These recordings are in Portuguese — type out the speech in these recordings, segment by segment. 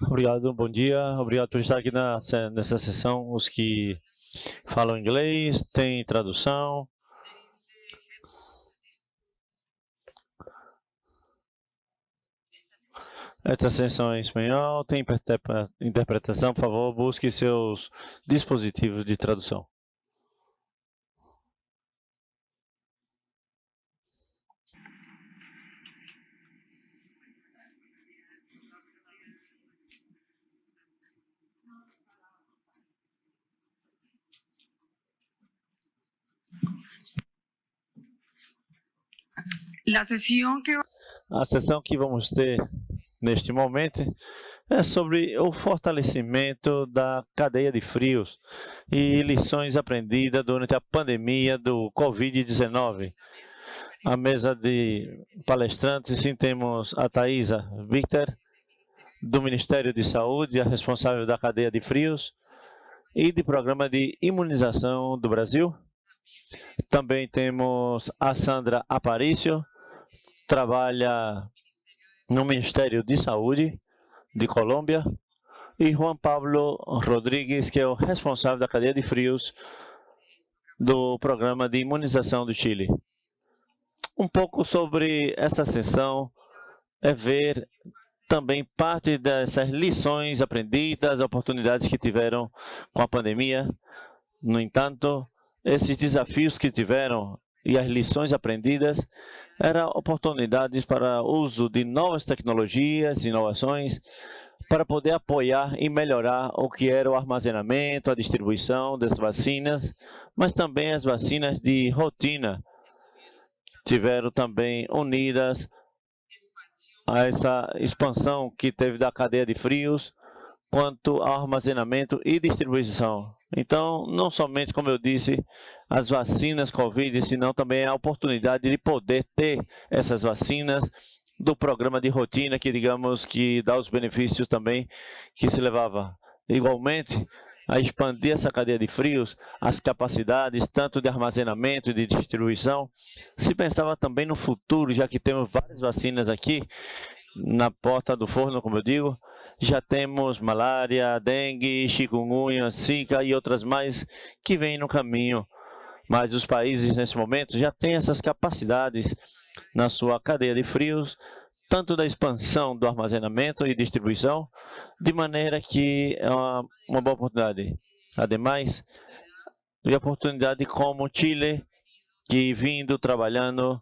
Obrigado, bom dia. Obrigado por estar aqui nessa sessão. Os que falam inglês, tem tradução. Esta sessão é em espanhol, tem interpretação. Por favor, busque seus dispositivos de tradução. A sessão que vamos ter neste momento é sobre o fortalecimento da cadeia de frios e lições aprendidas durante a pandemia do Covid-19. A mesa de palestrantes, sim, temos a Thaisa Victor, do Ministério de Saúde, a responsável da cadeia de frios e do Programa de Imunização do Brasil. Também temos a Sandra Aparício, trabalha no Ministério de Saúde de Colômbia, e Juan Pablo Rodrigues, que é o responsável da cadeia de frios do Programa de Imunização do Chile. Um pouco sobre essa sessão é ver também parte dessas lições aprendidas, oportunidades que tiveram com a pandemia. No entanto, esses desafios que tiveram e as lições aprendidas eram oportunidades para o uso de novas tecnologias, inovações, para poder apoiar e melhorar o que era o armazenamento, a distribuição das vacinas, mas também as vacinas de rotina tiveram também unidas a essa expansão que teve da cadeia de frios, quanto ao armazenamento e distribuição. Então, não somente, como eu disse, as vacinas Covid, senão também a oportunidade de poder ter essas vacinas do programa de rotina, que digamos que dá os benefícios também que se levava. Igualmente, a expandir essa cadeia de frios, as capacidades tanto de armazenamento e de distribuição. Se pensava também no futuro, já que temos várias vacinas aqui na porta do forno, como eu digo, já temos malária, dengue, chikungunya, zika e outras mais que vêm no caminho. Mas os países, nesse momento, já têm essas capacidades na sua cadeia de frios, tanto da expansão do armazenamento e distribuição, de maneira que é uma boa oportunidade. Ademais, de oportunidade como Chile, que vindo trabalhando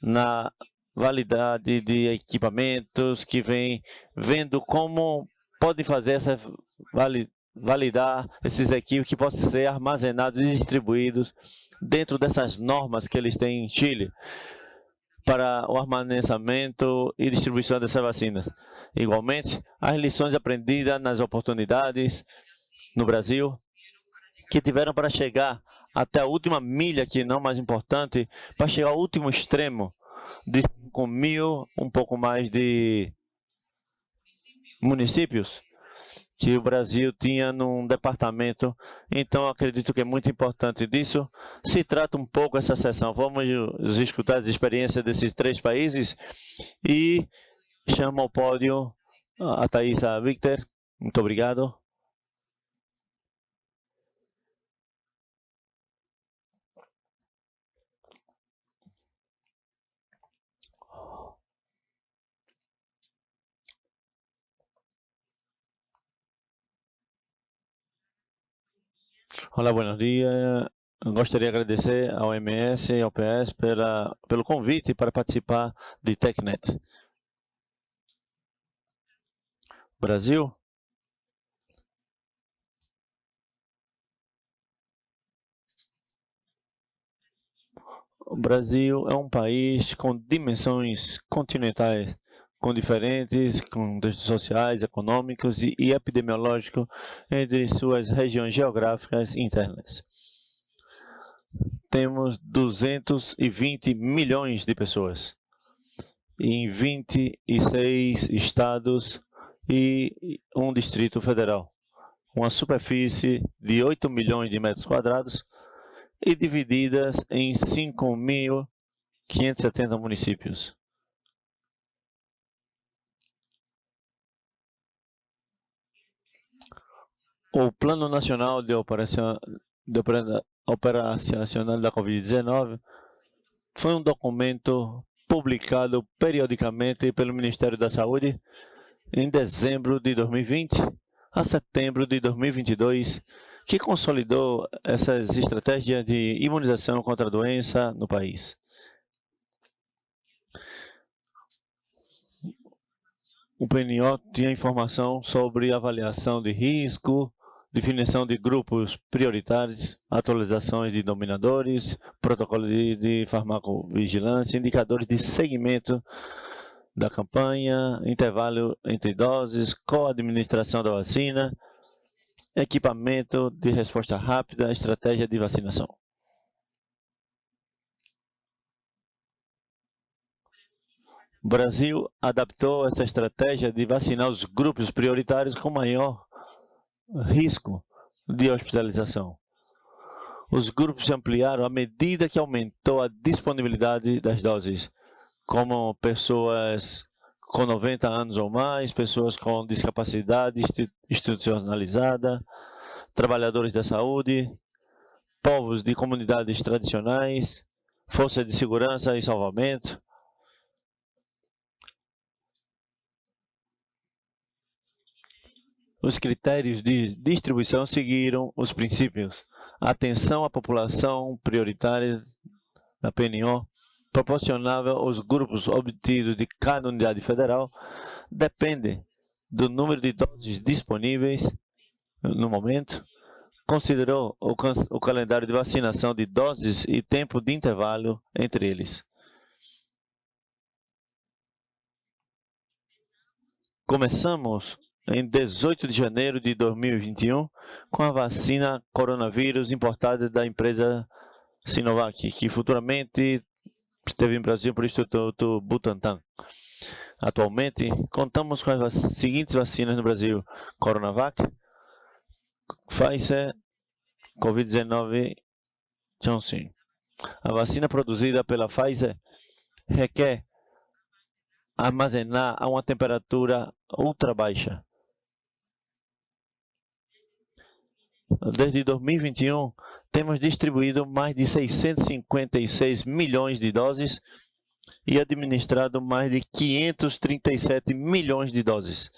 na validade de equipamentos, que vem vendo como pode fazer essa validar esses equipamentos que possam ser armazenados e distribuídos dentro dessas normas que eles têm em Chile para o armazenamento e distribuição dessas vacinas. Igualmente, as lições aprendidas nas oportunidades no Brasil, que tiveram para chegar até a última milha, que não mais importante, para chegar ao último extremo de 5.000, um pouco mais de municípios que o Brasil tinha num departamento. Então, acredito que é muito importante disso. Se trata um pouco essa sessão. Vamos escutar as experiências desses 3 países e chamo ao pódio a Thaisa Victor. Muito obrigado. Olá, buenos dias. Gostaria de agradecer ao OMS e ao PS pelo convite para participar de TechNet. Brasil O Brasil é um país com dimensões continentais, com diferentes contextos sociais, econômicos e epidemiológicos entre suas regiões geográficas internas. Temos 220 milhões de pessoas em 26 estados e um distrito federal, uma superfície de 8 milhões de metros quadrados e divididas em 5.570 municípios. O Plano Nacional de Operacional da Covid-19 foi um documento publicado periodicamente pelo Ministério da Saúde em dezembro de 2020 a setembro de 2022, que consolidou essas estratégias de imunização contra a doença no país. O PNO tinha informação sobre avaliação de risco, definição de grupos prioritários, atualizações de dominadores, protocolo de farmacovigilância, indicadores de segmento da campanha, intervalo entre doses, co-administração da vacina, equipamento de resposta rápida, estratégia de vacinação. O Brasil adaptou essa estratégia de vacinar os grupos prioritários com maior risco de hospitalização. Os grupos se ampliaram à medida que aumentou a disponibilidade das doses, como pessoas com 90 anos ou mais, pessoas com discapacidade institucionalizada, trabalhadores da saúde, povos de comunidades tradicionais, forças de segurança e salvamento. Os critérios de distribuição seguiram os princípios. Atenção à população prioritária da PNO, proporcionável aos grupos obtidos de cada unidade federal, depende do número de doses disponíveis no momento, considerou o calendário de vacinação de doses e tempo de intervalo entre eles. Começamos em 18 de janeiro de 2021 com a vacina coronavírus importada da empresa Sinovac, que futuramente esteve em Brasil por Instituto Butantan. Atualmente, contamos com as seguintes vacinas no Brasil: Coronavac, Pfizer, Covid-19, Johnson. A vacina produzida pela Pfizer requer armazenar a uma temperatura ultra baixa. Desde 2021, temos distribuído mais de 656 milhões de doses e administrado mais de 537 milhões de doses.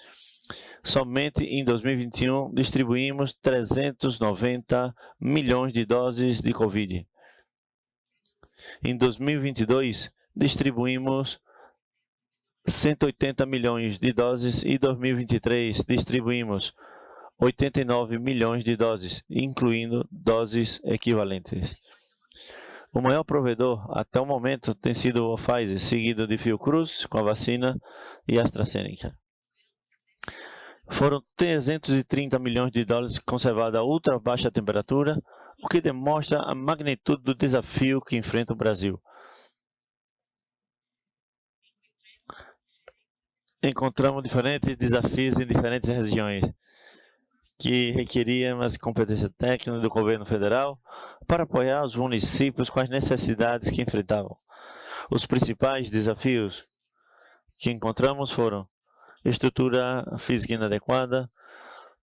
Somente em 2021, distribuímos 390 milhões de doses de Covid. Em 2022, distribuímos 180 milhões de doses e em 2023 distribuímos 89 milhões de doses, incluindo doses equivalentes. O maior provedor até o momento tem sido a Pfizer, seguido de Fiocruz com a vacina e AstraZeneca. Foram 330 milhões de dólares conservados a ultra baixa temperatura, o que demonstra a magnitude do desafio que enfrenta o Brasil. Encontramos diferentes desafios em diferentes regiões, que requeriam as competências técnicas do governo federal para apoiar os municípios com as necessidades que enfrentavam. Os principais desafios que encontramos foram estrutura física inadequada,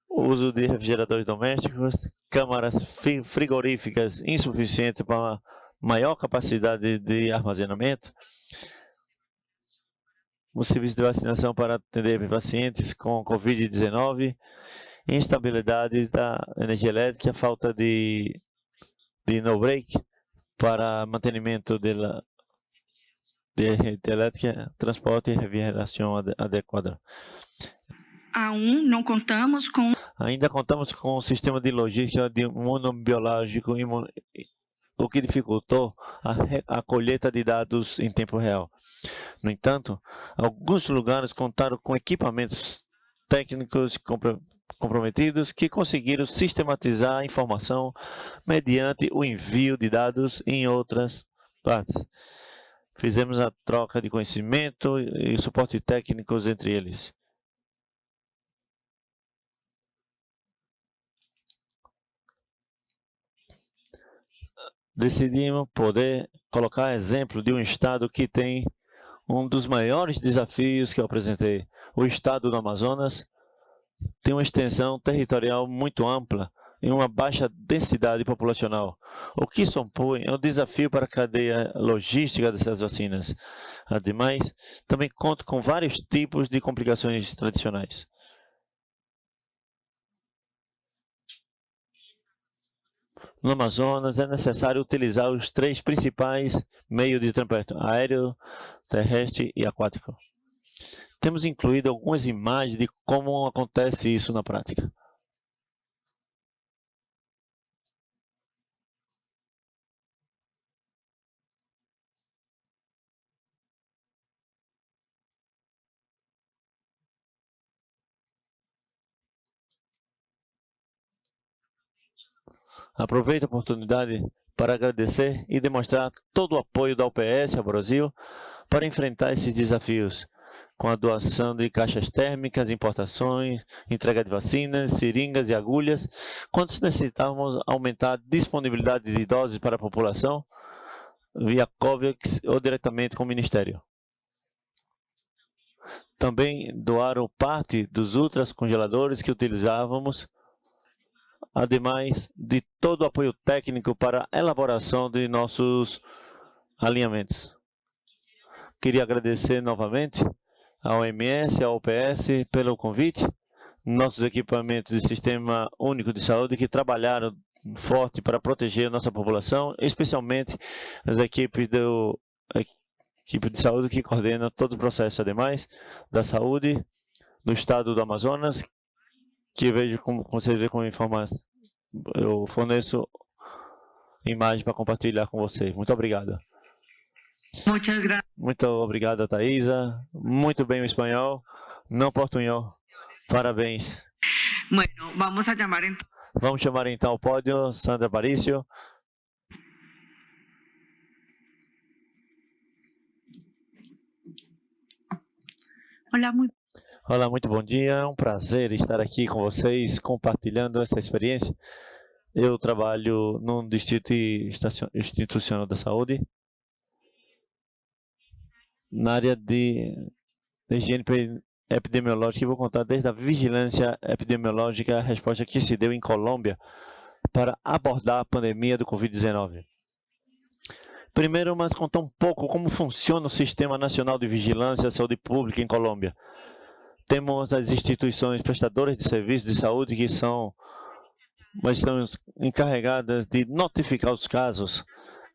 uso de refrigeradores domésticos, câmaras frigoríficas insuficientes para maior capacidade de armazenamento, o serviço de vacinação para atender pacientes com Covid-19, instabilidade da energia elétrica, falta de no-break para mantenimento de rede elétrica, transporte e refrigeração adequada. Ainda contamos com um sistema de logística de imunobiológico, o que dificultou a colheita de dados em tempo real. No entanto, alguns lugares contaram com equipamentos técnicos comprometidos que conseguiram sistematizar a informação mediante o envio de dados em outras partes. Fizemos a troca de conhecimento e suporte técnicos entre eles. Decidimos poder colocar exemplo de um estado que tem um dos maiores desafios que eu apresentei, o estado do Amazonas, tem uma extensão territorial muito ampla e uma baixa densidade populacional, o que supõe um desafio para a cadeia logística dessas vacinas. Ademais, também conta com vários tipos de complicações tradicionais. No Amazonas, é necessário utilizar os 3 principais meios de transporte: aéreo, terrestre e aquático. Temos incluído algumas imagens de como acontece isso na prática. Aproveito a oportunidade para agradecer e demonstrar todo o apoio da UPS ao Brasil para enfrentar esses desafios, com a doação de caixas térmicas, importações, entrega de vacinas, seringas e agulhas, quando necessitávamos aumentar a disponibilidade de doses para a população, via COVAX ou diretamente com o Ministério. Também doaram parte dos ultracongeladores que utilizávamos, ademais de todo o apoio técnico para a elaboração de nossos alinhamentos. Queria agradecer novamente à OMS e à UPS pelo convite, nossos equipamentos de Sistema Único de Saúde que trabalharam forte para proteger a nossa população, especialmente as equipes de saúde que coordena todo o processo, ademais da saúde no estado do Amazonas, que vejo como você vê com informação. Eu forneço imagem para compartilhar com vocês. Muito obrigado. Muito obrigado, Thaisa. Muito bem o espanhol, não portunhol. Parabéns. Bueno, Vamos chamar então ao pódio Sandra Aparício. Olá, muito bom dia. É um prazer estar aqui com vocês, compartilhando essa experiência. Eu trabalho no Distrito Institucional da Saúde, na área de higiene epidemiológica, e vou contar desde a vigilância epidemiológica, a resposta que se deu em Colômbia para abordar a pandemia do Covid-19. Primeiro, mas contar um pouco como funciona o Sistema Nacional de Vigilância à Saúde Pública em Colômbia. Temos as instituições prestadoras de serviços de saúde que estão encarregadas de notificar os casos,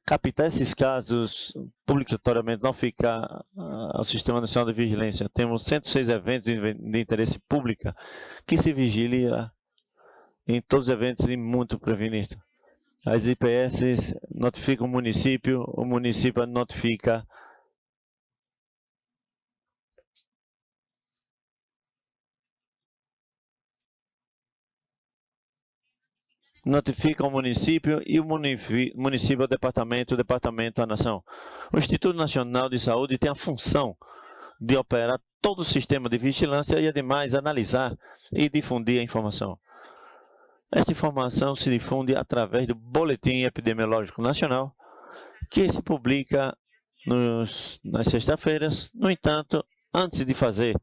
captar esses casos publicatoriamente, notificar ao Sistema Nacional de Vigilância. Temos 106 eventos de interesse público que se vigilia em todos os eventos e muito prevenido. As IPS notificam o município notifica o município e o município ao departamento, o departamento à nação. O Instituto Nacional de Saúde tem a função de operar todo o sistema de vigilância e, ademais, analisar e difundir a informação. Esta informação se difunde através do Boletim Epidemiológico Nacional, que se publica nas sextas-feiras. No entanto, antes de fazer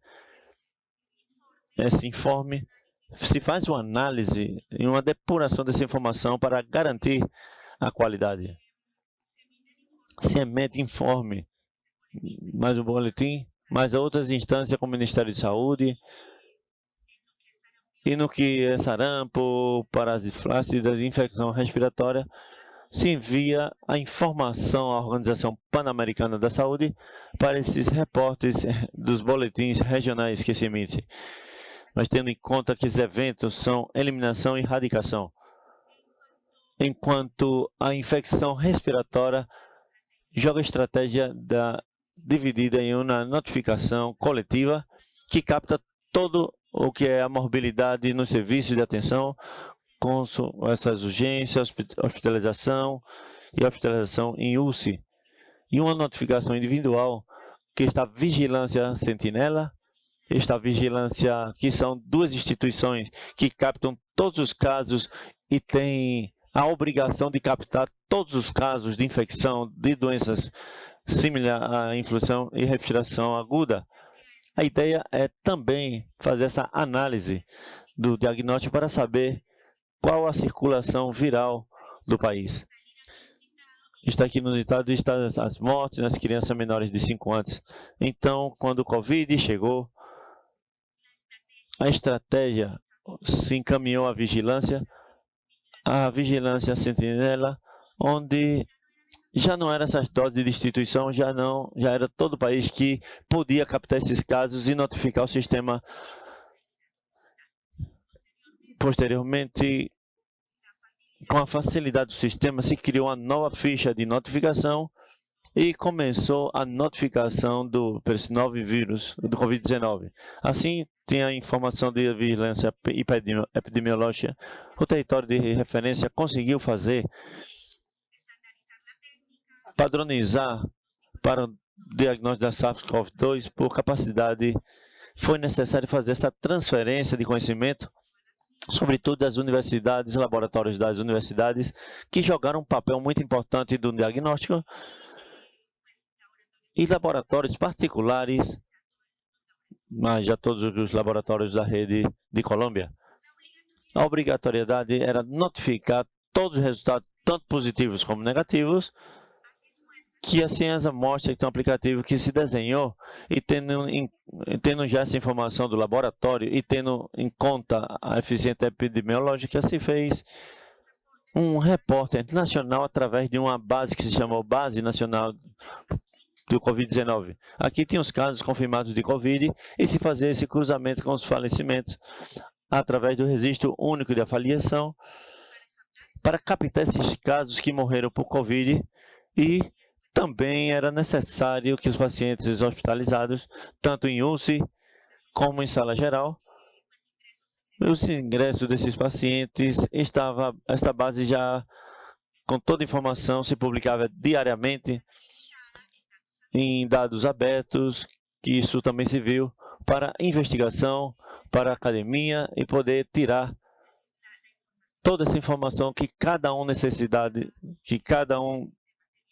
esse informe, se faz uma análise e uma depuração dessa informação para garantir a qualidade. Se emite informe, mais o boletim, mais outras instâncias como o Ministério de Saúde, e no que é sarampo, parasite flácida, infecção respiratória, se envia a informação à Organização Pan-Americana da Saúde para esses reportes dos boletins regionais que se emitem. Mas tendo em conta que os eventos são eliminação e erradicação, enquanto a infecção respiratória joga a estratégia dividida em uma notificação coletiva que capta todo o que é a morbidade no serviço de atenção, com essas urgências, hospitalização e hospitalização em UCI, e uma notificação individual que está vigilância sentinela, esta vigilância, que são 2 instituições que captam todos os casos e têm a obrigação de captar todos os casos de infecção de doenças similares à influenza e respiração aguda. A ideia é também fazer essa análise do diagnóstico para saber qual a circulação viral do país. Está aqui no ditado, está as mortes nas crianças menores de 5 anos. Então, quando o Covid chegou, a estratégia se encaminhou à vigilância sentinela, onde já não eram essas doses de distribuição, já era todo o país que podia captar esses casos e notificar o sistema. Posteriormente, com a facilidade do sistema, se criou uma nova ficha de notificação e começou a notificação do novo vírus, do Covid-19. Assim, tem a informação de vigilância epidemiológica. O território de referência conseguiu padronizar para o diagnóstico da SARS-CoV-2 por capacidade. Foi necessário fazer essa transferência de conhecimento, sobretudo das universidades, laboratórios das universidades, que jogaram um papel muito importante do diagnóstico, e laboratórios particulares, mas já todos os laboratórios da rede de Colômbia. A obrigatoriedade era notificar todos os resultados, tanto positivos como negativos, que assim as amostras que tem um aplicativo que se desenhou e tendo já essa informação do laboratório e tendo em conta a eficiência epidemiológica, se fez um repórter nacional através de uma base que se chamou Base Nacional do Covid-19. Aqui tem os casos confirmados de Covid e se fazer esse cruzamento com os falecimentos através do registro único de avaliação para captar esses casos que morreram por Covid, e também era necessário que os pacientes hospitalizados, tanto em UTI como em sala geral, os ingressos desses pacientes, esta base já com toda a informação se publicava diariamente em dados abertos, que isso também se viu para investigação, para a academia, e poder tirar toda essa informação que cada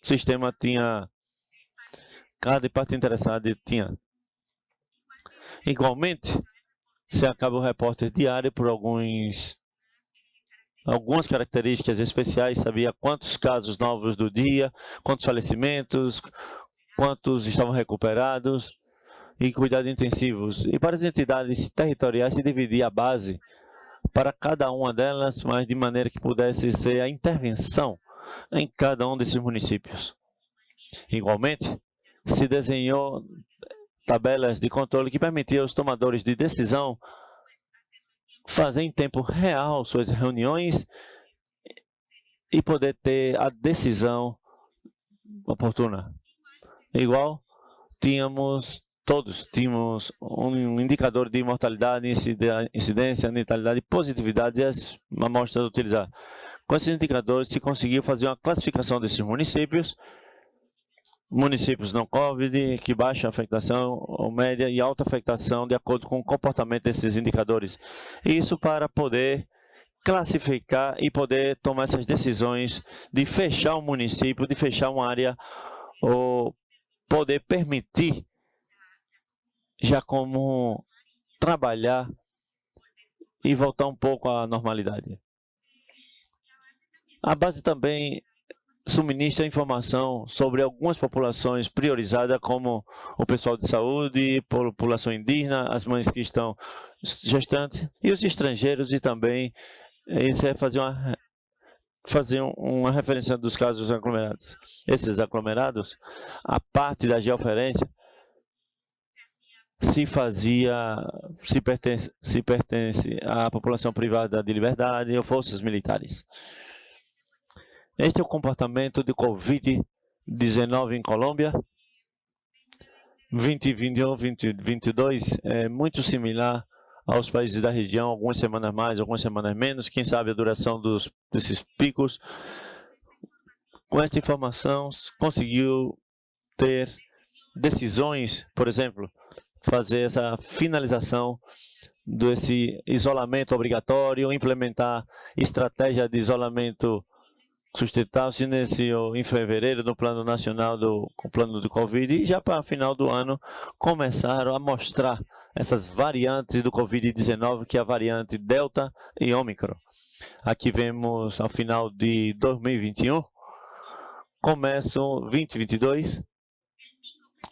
sistema tinha, cada parte interessada tinha. Igualmente, se acaba o repórter diário por algumas características especiais, sabia quantos casos novos do dia, quantos falecimentos, quantos estavam recuperados e cuidados intensivos. E para as entidades territoriais se dividia a base para cada uma delas, mas de maneira que pudesse ser a intervenção em cada um desses municípios. Igualmente, se desenhou tabelas de controle que permitiam aos tomadores de decisão fazer em tempo real suas reuniões e poder ter a decisão oportuna. Igual, tínhamos um indicador de mortalidade, incidência, natalidade, positividade e as amostras a utilizar. Com esses indicadores, se conseguiu fazer uma classificação desses municípios não COVID, que baixa afetação, ou média e alta afetação, de acordo com o comportamento desses indicadores. Isso para poder classificar e poder tomar essas decisões de fechar um município, de fechar uma área, ou poder permitir já como trabalhar e voltar um pouco à normalidade. A base também suministra informação sobre algumas populações priorizadas, como o pessoal de saúde, população indígena, as mães que estão gestantes e os estrangeiros, e também isso é fazer uma referência dos casos aglomerados. Esses aglomerados, a parte da geoferência se pertence à população privada de liberdade ou forças militares. Este é o comportamento de Covid-19 em Colômbia. 2021, 2022 é muito similar aos países da região, algumas semanas mais, algumas semanas menos, quem sabe a duração desses picos. Com esta informação, conseguiu ter decisões, por exemplo, fazer essa finalização desse isolamento obrigatório, implementar estratégia de isolamento sustentar-se em fevereiro no plano nacional com o plano do Covid, e já para final do ano começaram a mostrar essas variantes do Covid-19, que é a variante Delta e Ômicron. Aqui vemos ao final de 2021, começo 2022,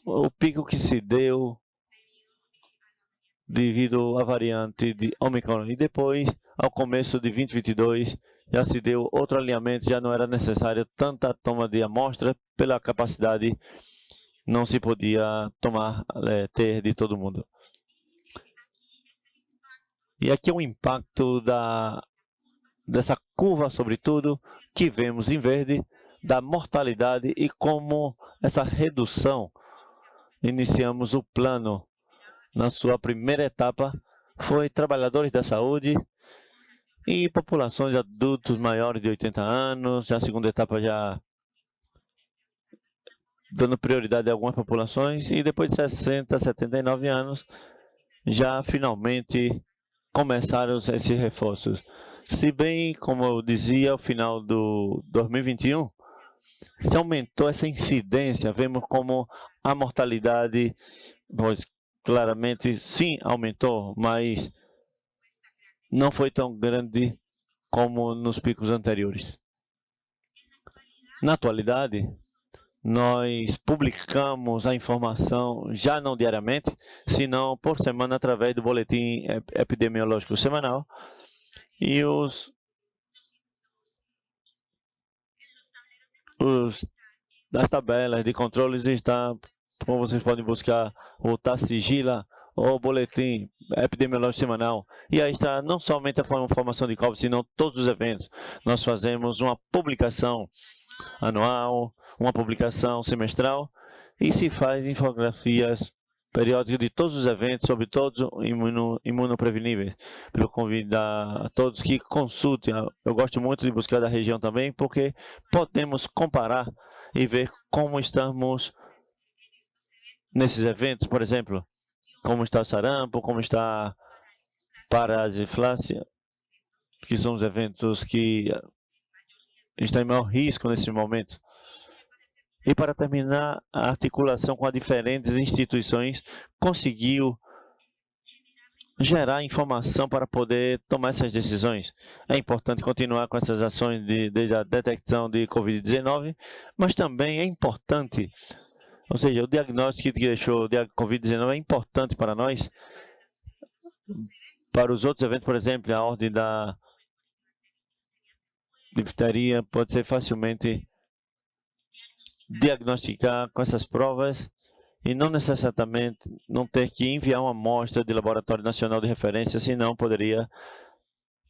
o pico que se deu devido à variante de Omicron, e depois, ao começo de 2022, já se deu outro alinhamento, já não era necessário tanta toma de amostra, pela capacidade não se podia ter de todo mundo. E aqui é o impacto dessa curva, sobretudo, que vemos em verde, da mortalidade e como essa redução, iniciamos o plano na sua primeira etapa, foi trabalhadores da saúde e populações de adultos maiores de 80 anos, a segunda etapa já dando prioridade a algumas populações, e depois de 60, 79 anos, já finalmente começaram esses reforços. Se bem, como eu dizia, ao final do 2021, se aumentou essa incidência, vemos como a mortalidade, pois, claramente, sim, aumentou, mas não foi tão grande como nos picos anteriores. Na atualidade, nós publicamos a informação já não diariamente, senão por semana através do boletim epidemiológico semanal, e as tabelas de controles estão, como vocês podem buscar, o TASSIGILA ou boletim epidemiológico semanal, e aí está não somente a informação de Covid, senão todos os eventos. Nós fazemos uma publicação anual, uma publicação semestral, e se faz infografias periódicas de todos os eventos, sobre todos imunopreveníveis. Eu convido a todos que consultem. Eu gosto muito de buscar da região também, porque podemos comparar e ver como estamos nesses eventos, por exemplo, como está o sarampo, como está parasiflácia, que são os eventos que estão em maior risco nesse momento. E para terminar, a articulação com as diferentes instituições conseguiu gerar informação para poder tomar essas decisões. É importante continuar com essas ações de detecção de Covid-19, mas também é importante, ou seja, o diagnóstico que deixou o Covid-19 é importante para nós, para os outros eventos, por exemplo, a ordem da difteria pode ser facilmente diagnosticar com essas provas e não necessariamente não ter que enviar uma amostra de laboratório nacional de referência, senão poderia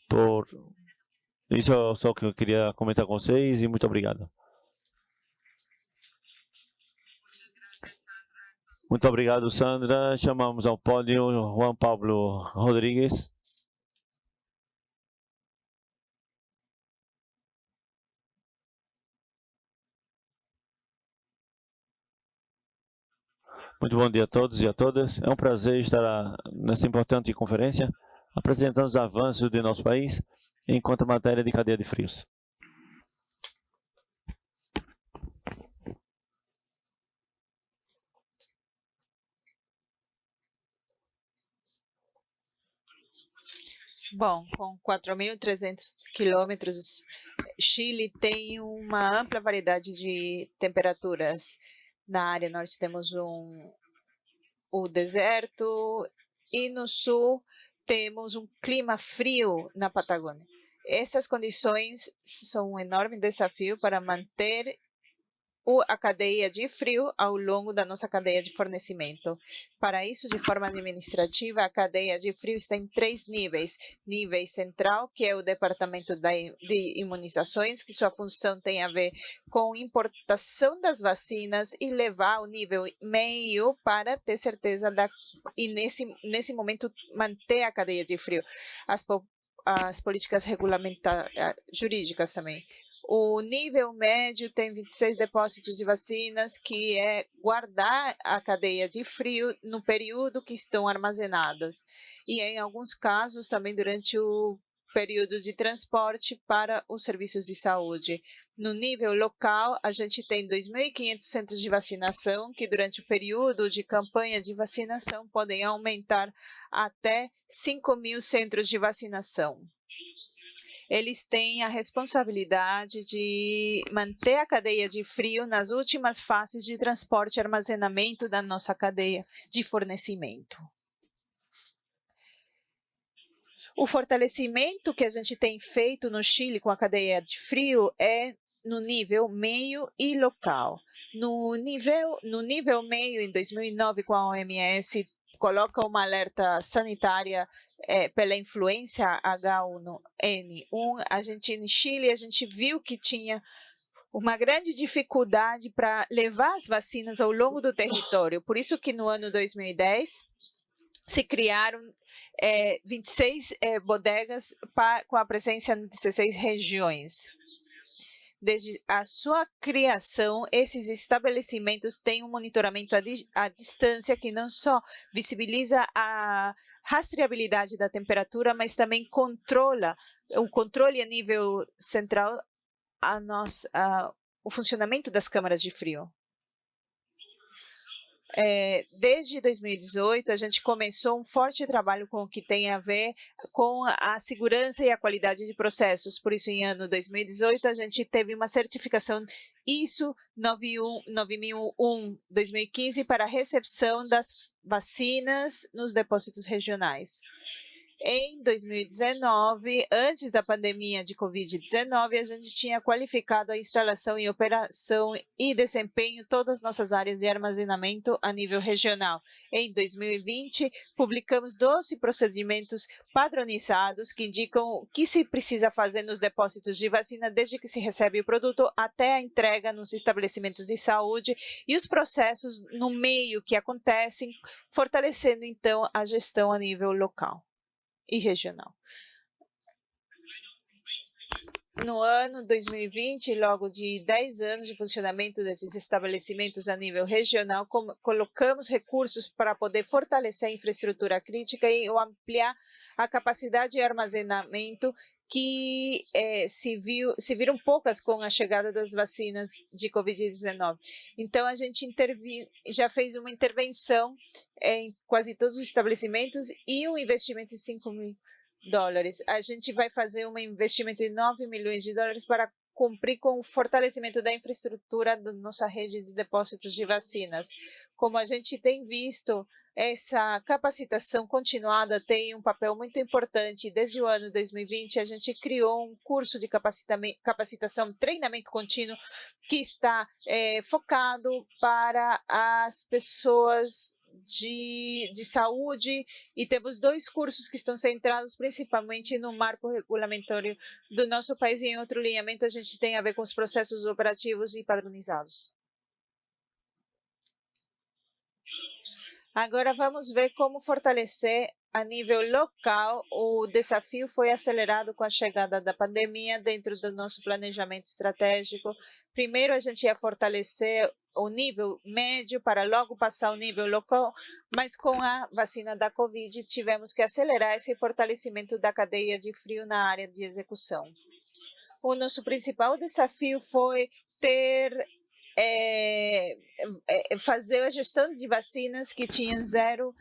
por... Isso é só o que eu queria comentar com vocês, e muito obrigado. Muito obrigado, Sandra. Chamamos ao pódio Juan Pablo Rodrigues. Muito bom dia a todos e a todas. É um prazer estar nessa importante conferência, apresentando os avanços de nosso país enquanto a matéria de cadeia de frios. Bom, com 4.300 quilômetros, Chile tem uma ampla variedade de temperaturas. Na área norte temos o deserto e no sul temos um clima frio na Patagônia. Essas condições são um enorme desafio para manter a cadeia de frio ao longo da nossa cadeia de fornecimento. Para isso, de forma administrativa, a cadeia de frio está em 3 níveis. Nível central, que é o departamento de imunizações, que sua função tem a ver com importação das vacinas e levar o nível meio para ter certeza e nesse momento manter a cadeia de frio. As políticas jurídicas também. O nível médio tem 26 depósitos de vacinas, que é guardar a cadeia de frio no período que estão armazenadas. E em alguns casos também durante o período de transporte para os serviços de saúde. No nível local, a gente tem 2.500 centros de vacinação, que durante o período de campanha de vacinação podem aumentar até 5.000 centros de vacinação. Eles têm a responsabilidade de manter a cadeia de frio nas últimas fases de transporte e armazenamento da nossa cadeia de fornecimento. O fortalecimento que a gente tem feito no Chile com a cadeia de frio é no nível meio e local. No nível meio, em 2009, com a OMS, coloca uma alerta sanitária pela influência H1N1. A gente, em Chile, a gente viu que tinha uma grande dificuldade para levar as vacinas ao longo do território. Por isso que no ano 2010, se criaram 26 bodegas com a presença em 16 regiões. Desde a sua criação, esses estabelecimentos têm um monitoramento à distância que não só visibiliza a rastreabilidade da temperatura, mas também controla o controle a nível central o funcionamento das câmaras de frio. Desde 2018, a gente começou um forte trabalho com o que tem a ver com a segurança e a qualidade de processos. Por isso, em ano 2018, a gente teve uma certificação ISO 9001-2015 para a recepção das vacinas nos depósitos regionais. Em 2019, antes da pandemia de Covid-19, a gente tinha qualificado a instalação em operação e desempenho todas as nossas áreas de armazenamento a nível regional. Em 2020, publicamos 12 procedimentos padronizados que indicam o que se precisa fazer nos depósitos de vacina desde que se recebe o produto até a entrega nos estabelecimentos de saúde e os processos no meio que acontecem, fortalecendo, então, a gestão a nível local e regional. No ano 2020, logo de 10 anos de funcionamento desses estabelecimentos a nível regional, colocamos recursos para poder fortalecer a infraestrutura crítica e ampliar a capacidade de armazenamento que se viram poucas com a chegada das vacinas de Covid-19. Então, a gente já fez uma intervenção em quase todos os estabelecimentos e um investimento de $5.000. A gente vai fazer um investimento de $9 milhões para cumprir com o fortalecimento da infraestrutura da nossa rede de depósitos de vacinas. Como a gente tem visto, essa capacitação continuada tem um papel muito importante. Desde o ano 2020, a gente criou um curso de capacitação, treinamento contínuo, que está focado para as pessoas de saúde, e temos 2 cursos que estão centrados principalmente no marco regulamentário do nosso país, e em outro alinhamento a gente tem a ver com os processos operativos e padronizados. Agora vamos ver como fortalecer a nível local. O desafio foi acelerado com a chegada da pandemia dentro do nosso planejamento estratégico. Primeiro, a gente ia fortalecer o nível médio para logo passar ao nível local, mas com a vacina da Covid tivemos que acelerar esse fortalecimento da cadeia de frio na área de execução. O nosso principal desafio foi fazer a gestão de vacinas que tinham zero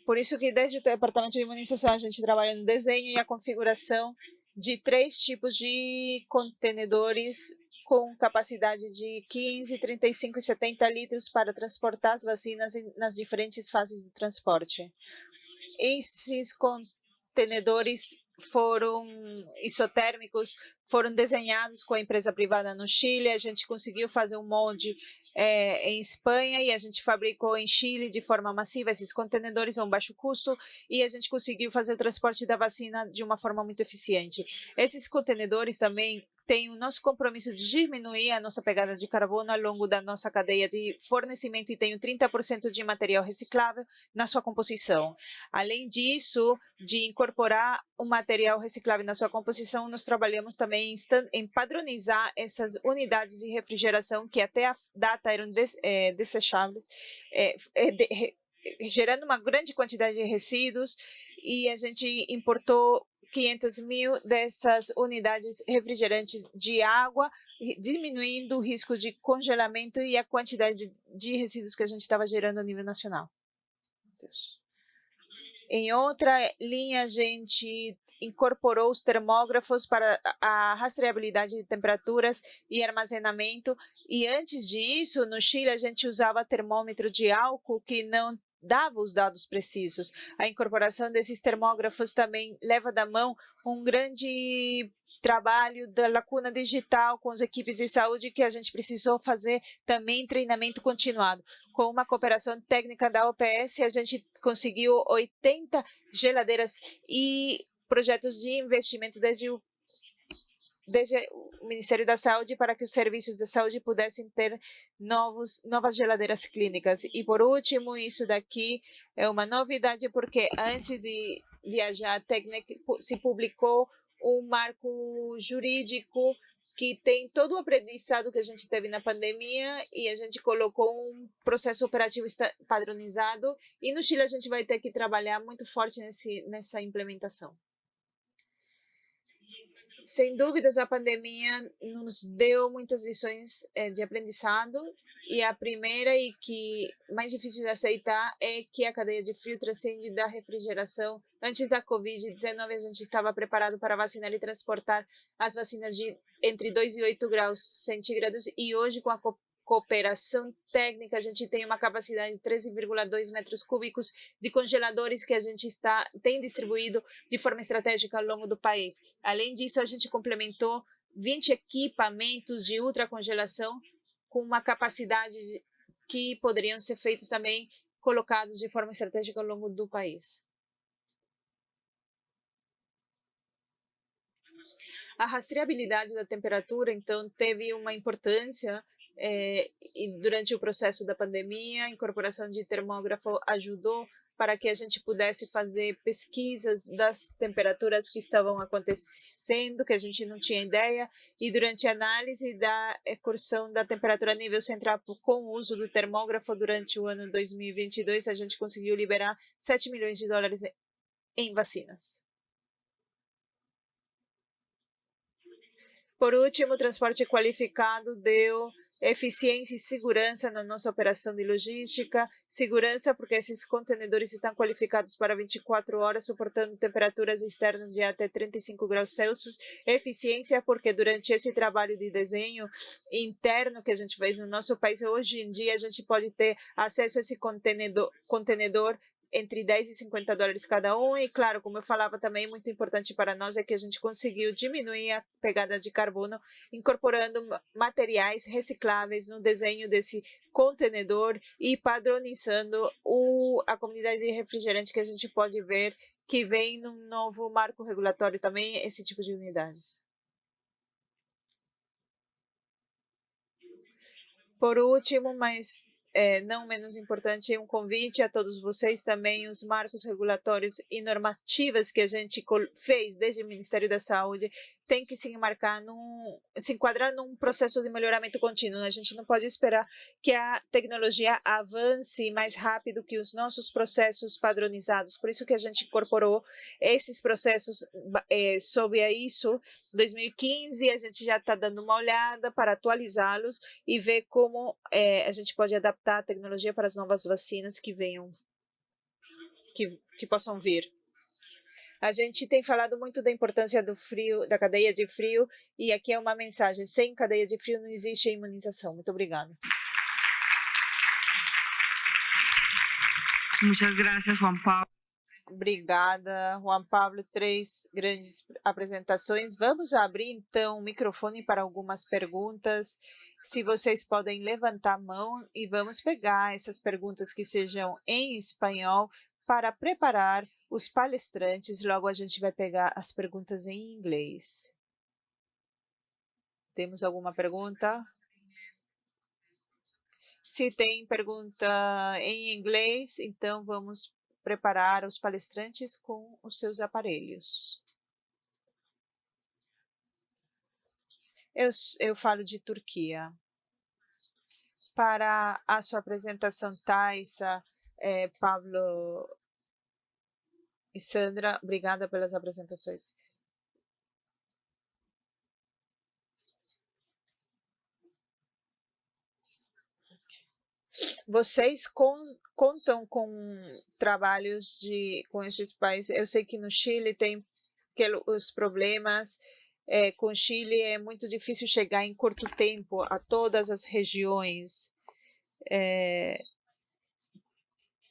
por isso que desde o departamento de imunização a gente trabalha no desenho e a configuração de 3 tipos de contenedores com capacidade de 15, 35 e 70 litros para transportar as vacinas nas diferentes fases do transporte. Esses contenedores isotérmicos foram desenhados com a empresa privada no Chile. A gente conseguiu fazer um molde em Espanha e a gente fabricou em Chile de forma massiva esses contenedores a um baixo custo, e a gente conseguiu fazer o transporte da vacina de uma forma muito eficiente. Esses contenedores também têm o nosso compromisso de diminuir a nossa pegada de carbono ao longo da nossa cadeia de fornecimento, e tem 30% de material reciclável na sua composição. Além disso, de incorporar o material reciclável na sua composição, nós trabalhamos também em padronizar essas unidades de refrigeração que até a data eram desecháveis, gerando uma grande quantidade de resíduos, e a gente importou 500 mil dessas unidades refrigerantes de água, diminuindo o risco de congelamento e a quantidade de resíduos que a gente estava gerando a nível nacional. Em outra linha, a gente incorporou os termógrafos para a rastreabilidade de temperaturas e armazenamento. E antes disso, no Chile, a gente usava termômetro de álcool que não dava os dados precisos. A incorporação desses termógrafos também leva da mão um grande trabalho da lacuna digital com as equipes de saúde, que a gente precisou fazer também treinamento continuado. Com uma cooperação técnica da OPS, a gente conseguiu 80 geladeiras e projetos de investimento desde o Ministério da Saúde, para que os serviços de saúde pudessem ter novas geladeiras clínicas. E, por último, isso daqui é uma novidade, porque antes de viajar, se publicou um marco jurídico que tem todo o aprendizado que a gente teve na pandemia, e a gente colocou um processo operativo padronizado, e no Chile a gente vai ter que trabalhar muito forte nessa implementação. Sem dúvidas, a pandemia nos deu muitas lições de aprendizado, e a primeira, e que mais difícil de aceitar, é que a cadeia de frio transcende da refrigeração. Antes da Covid-19, a gente estava preparado para vacinar e transportar as vacinas de entre 2 e 8 graus centígrados, e hoje, com a cooperação técnica, a gente tem uma capacidade de 13,2 metros cúbicos de congeladores que a gente tem distribuído de forma estratégica ao longo do país. Além disso, a gente complementou 20 equipamentos de ultracongelação com uma capacidade que poderiam ser feitos também, colocados de forma estratégica ao longo do país. A rastreabilidade da temperatura, então, teve uma importância e durante o processo da pandemia. A incorporação de termógrafo ajudou para que a gente pudesse fazer pesquisas das temperaturas que estavam acontecendo, que a gente não tinha ideia, e durante a análise da excursão da temperatura a nível central com o uso do termógrafo durante o ano 2022, a gente conseguiu liberar 7 milhões de dólares em vacinas. Por último, o transporte qualificado deu eficiência e segurança na nossa operação de logística. Segurança porque esses contenedores estão qualificados para 24 horas, suportando temperaturas externas de até 35 graus Celsius. Eficiência porque durante esse trabalho de desenho interno que a gente fez no nosso país, hoje em dia a gente pode ter acesso a esse contenedor entre 10 e 50 dólares cada um. E, claro, como eu falava também, muito importante para nós é que a gente conseguiu diminuir a pegada de carbono, incorporando materiais recicláveis no desenho desse contenedor e padronizando a comunidade de refrigerante, que a gente pode ver que vem num novo marco regulatório também esse tipo de unidades. Por último, mas não menos importante, um convite a todos vocês também. Os marcos regulatórios e normativas que a gente fez desde o Ministério da Saúde tem que se enquadrar num processo de melhoramento contínuo. A gente não pode esperar que a tecnologia avance mais rápido que os nossos processos padronizados. Por isso que a gente incorporou esses processos sob a ISO 2015. A gente já está dando uma olhada para atualizá-los e ver como a gente pode adaptar a tecnologia para as novas vacinas que venham, que possam vir. A gente tem falado muito da importância do frio, da cadeia de frio, e aqui é uma mensagem: sem cadeia de frio não existe imunização. Muito obrigada. Muchas gracias, Juan Pablo. Obrigada, Juan Pablo. 3 grandes apresentações. Vamos abrir, então, o microfone para algumas perguntas. Se vocês podem levantar a mão, e vamos pegar essas perguntas que sejam em espanhol para preparar os palestrantes. Logo, a gente vai pegar as perguntas em inglês. Temos alguma pergunta? Se tem pergunta em inglês, então vamos preparar os palestrantes com os seus aparelhos. Eu falo de Turquia. Para a sua apresentação, Thaisa, Pablo e Sandra, obrigada pelas apresentações. Vocês contam com trabalhos com esses países? Eu sei que no Chile tem os problemas. Com o Chile é muito difícil chegar em curto tempo a todas as regiões.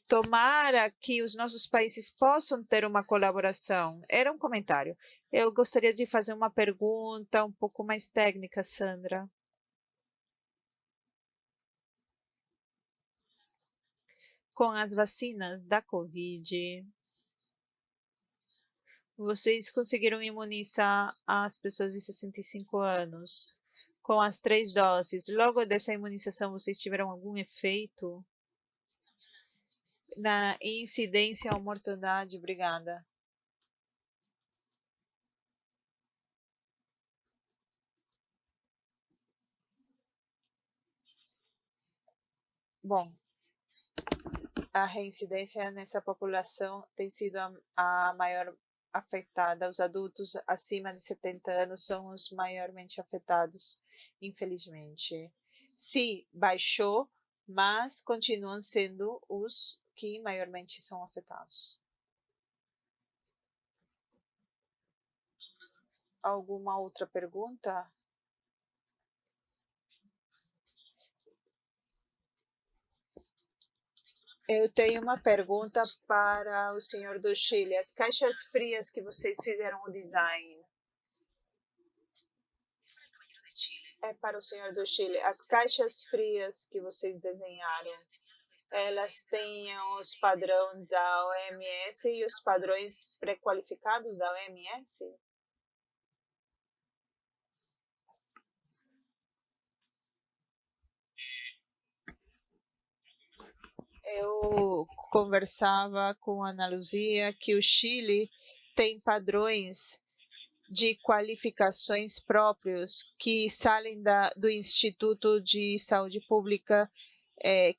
Tomara que os nossos países possam ter uma colaboração. Era um comentário. Eu gostaria de fazer uma pergunta um pouco mais técnica, Sandra. Com as vacinas da Covid, vocês conseguiram imunizar as pessoas de 65 anos com as 3 doses. Logo dessa imunização, vocês tiveram algum efeito na incidência ou mortandade? Obrigada. Bom, a reincidência nessa população tem sido a maior afetada. Os adultos acima de 70 anos são os maiormente afetados, infelizmente. Sim, baixou, mas continuam sendo os que maiormente são afetados. Alguma outra pergunta? Eu tenho uma pergunta para o senhor do Chile. As caixas frias que vocês fizeram o design. É para o senhor do Chile. As caixas frias que vocês desenharam, elas têm os padrões da OMS e os padrões pré-qualificados da OMS? Eu conversava com a Ana Luzia que o Chile tem padrões de qualificações próprios que saem do Instituto de Saúde Pública,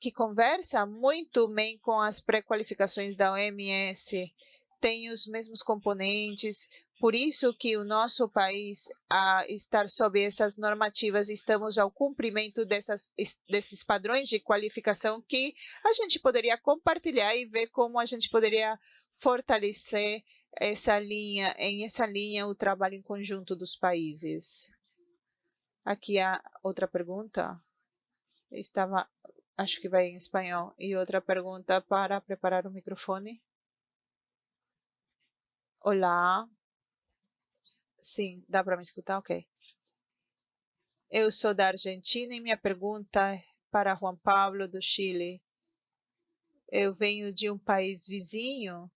que conversa muito bem com as pré-qualificações da OMS, tem os mesmos componentes. Por isso que o nosso país, a estar sob essas normativas, estamos ao cumprimento desses padrões de qualificação que a gente poderia compartilhar e ver como a gente poderia fortalecer essa linha o trabalho em conjunto dos países. Aqui há outra pergunta. Acho que vai em espanhol. E outra pergunta para preparar o microfone. Olá. Sim, dá para me escutar? Ok. Eu sou da Argentina e minha pergunta é para Juan Pablo, do Chile. Eu venho de um país vizinho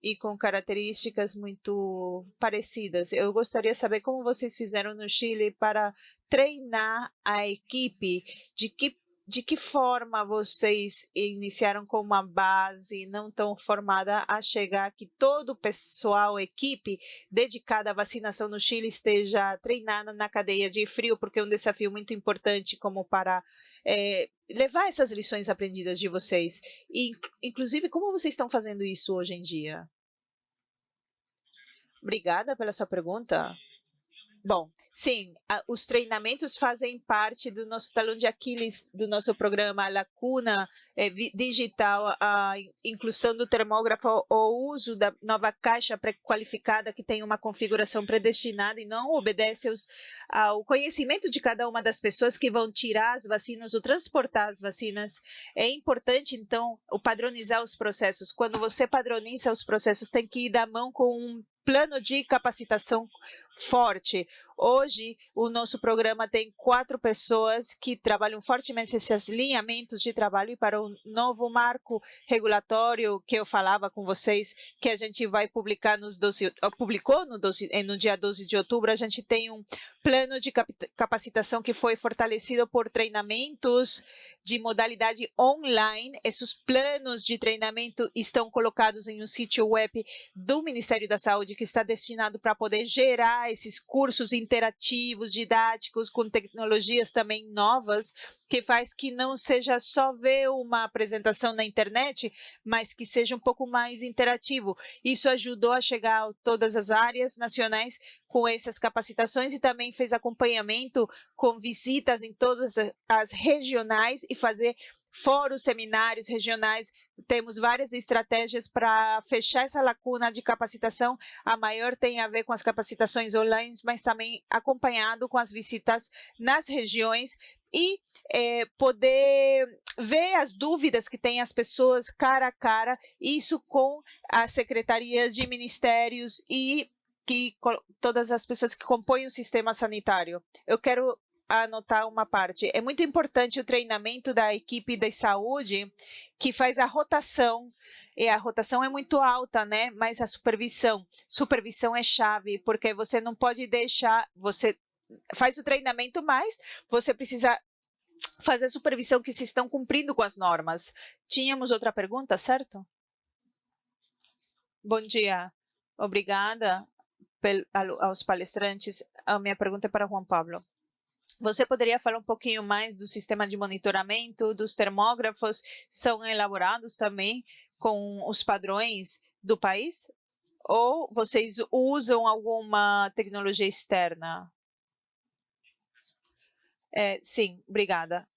e com características muito parecidas. Eu gostaria de saber como vocês fizeram no Chile para treinar a equipe, de que forma vocês iniciaram com uma base não tão formada a chegar que todo o pessoal, equipe dedicada à vacinação no Chile esteja treinada na cadeia de frio, porque é um desafio muito importante como para levar essas lições aprendidas de vocês. E, inclusive, como vocês estão fazendo isso hoje em dia? Obrigada pela sua pergunta. Bom, sim, os treinamentos fazem parte do nosso talão de Aquiles, do nosso programa Lacuna Digital, a inclusão do termógrafo, o uso da nova caixa pré-qualificada que tem uma configuração predestinada e não obedece ao conhecimento de cada uma das pessoas que vão tirar as vacinas ou transportar as vacinas. É importante, então, padronizar os processos. Quando você padroniza os processos, tem que ir da mão com um plano de capacitação forte. Hoje, o nosso programa tem 4 pessoas que trabalham fortemente esses alinhamentos de trabalho e para o novo marco regulatório que eu falava com vocês, que a gente vai publicar publicou no dia 12 de outubro, a gente tem um plano de capacitação que foi fortalecido por treinamentos de modalidade online. Esses planos de treinamento estão colocados em um sítio web do Ministério da Saúde que está destinado para poder gerar criar esses cursos interativos, didáticos, com tecnologias também novas, que faz que não seja só ver uma apresentação na internet, mas que seja um pouco mais interativo. Isso ajudou a chegar a todas as áreas nacionais com essas capacitações e também fez acompanhamento com visitas em todas as regionais e fazer fóruns, seminários regionais. Temos várias estratégias para fechar essa lacuna de capacitação. A maior tem a ver com as capacitações online, mas também acompanhado com as visitas nas regiões e poder ver as dúvidas que têm as pessoas cara a cara, isso com as secretarias de ministérios e todas as pessoas que compõem o sistema sanitário. Eu quero anotar uma parte. É muito importante o treinamento da equipe de saúde que faz a rotação. E a rotação é muito alta, né? Mas a supervisão é chave, porque você não pode deixar, você faz o treinamento, mas você precisa fazer a supervisão que se estão cumprindo com as normas. Tínhamos outra pergunta, certo? Bom dia. Obrigada aos palestrantes. A minha pergunta é para Juan Pablo. Você poderia falar um pouquinho mais do sistema de monitoramento, dos termógrafos? São elaborados também com os padrões do país? Ou vocês usam alguma tecnologia externa? Sim, obrigada.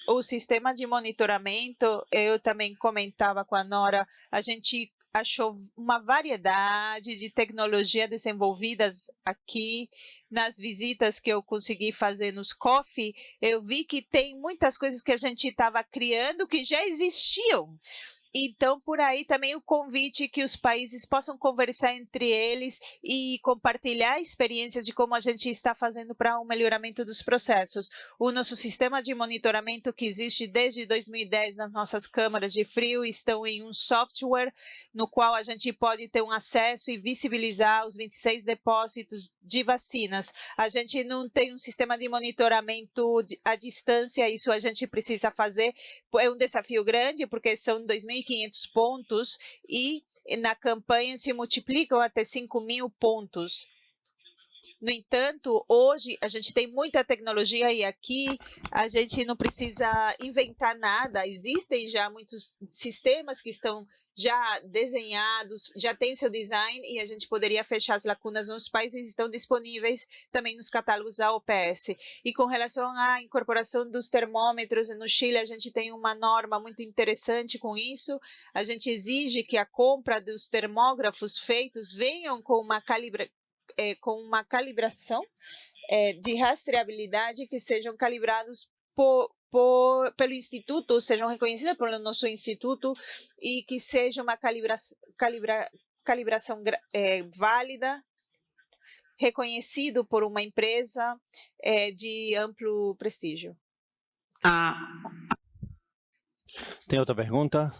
O sistema de monitoramento, eu também comentava com a Nora, a gente achou uma variedade de tecnologia desenvolvidas aqui. Nas visitas que eu consegui fazer nos COF, eu vi que tem muitas coisas que a gente estava criando que já existiam. Então, por aí também o convite que os países possam conversar entre eles e compartilhar experiências de como a gente está fazendo para o melhoramento dos processos. O nosso sistema de monitoramento que existe desde 2010 nas nossas câmaras de frio estão em um software no qual a gente pode ter um acesso e visibilizar os 26 depósitos de vacinas. A gente não tem um sistema de monitoramento à distância, isso a gente precisa fazer. É um desafio grande, porque são 2.500 pontos e na campanha se multiplicam até 5.000 pontos. No entanto, hoje a gente tem muita tecnologia e aqui a gente não precisa inventar nada. Existem já muitos sistemas que estão já desenhados, já tem seu design e a gente poderia fechar as lacunas nos países estão disponíveis também nos catálogos da OPS. E com relação à incorporação dos termômetros, no Chile a gente tem uma norma muito interessante com isso. A gente exige que a compra dos termógrafos feitos venham com uma calibração de rastreabilidade, que sejam calibrados pelo Instituto, sejam reconhecidas pelo nosso Instituto e que seja uma calibração válida, reconhecido por uma empresa de amplo prestígio. Tem outra pergunta?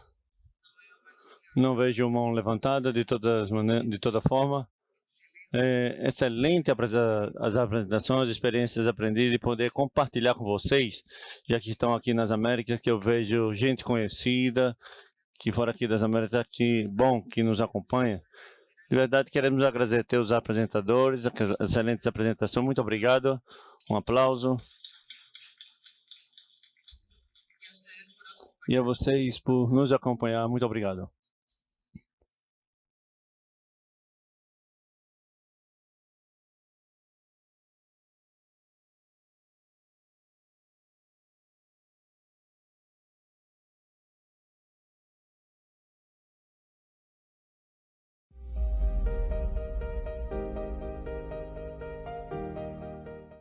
Não vejo mão levantada de toda forma. Excelente as apresentações, experiências aprendidas e poder compartilhar com vocês, já que estão aqui nas Américas, que eu vejo gente conhecida, que fora aqui das Américas, que bom que nos acompanha. De verdade, queremos agradecer os apresentadores, excelentes apresentações, muito obrigado, um aplauso. E a vocês por nos acompanhar, muito obrigado.